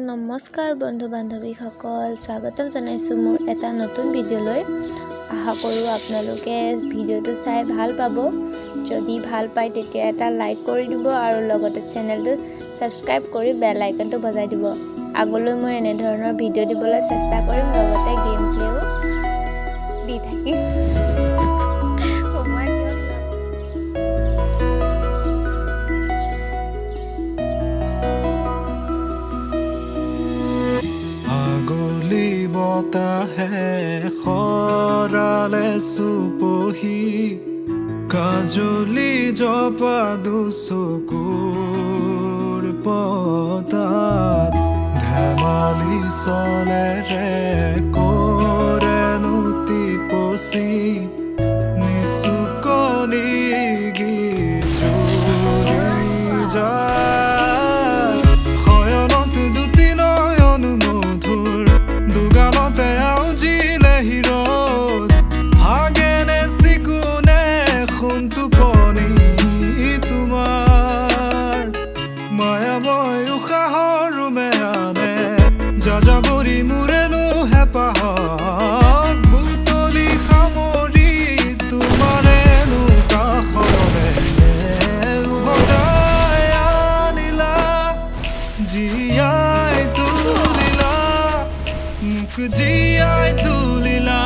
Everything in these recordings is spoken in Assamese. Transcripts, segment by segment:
নমস্কাৰ বন্ধু বান্ধৱীসকল স্বাগতম জনাইছো মোৰ এটা নতুন ভিডিঅ'লৈ আশা কৰোঁ আপোনালোকে ভিডিঅ'টো চাই ভাল পাব যদি ভাল পায় তেতিয়া এটা লাইক কৰি দিব আৰু লগতে চেনেলটো সাবস্ক্ৰাইব কৰি বেল আইকনটো বজাই দিব আগলৈ মই এনে ধৰণৰ ভিডিঅ' দিবলৈ চেষ্টা কৰিম লগতে গেম প্লেও দি থাকিম है खराले सुपोही काजुली जपा दुसुकुर पतात धमाली सले रे कोरे नुति पोसी निसुकनी गिजुरी जा যাযাবৰী মুৰেনো হেপাহক বুটলি খামৰি তোমাৰেনো কাষৰে উভতাই আনিলা জীয়াই তুলিলা মোক জীয়াই তুলিলা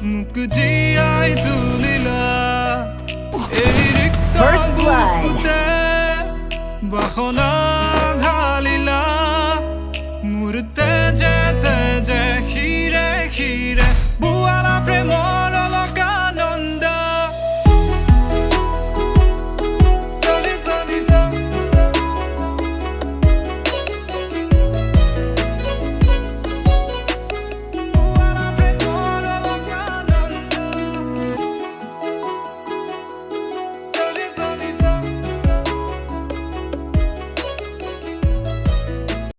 মোক জীয়াই তুলিলা এই ৰিক্ত বুকুতে বাসনা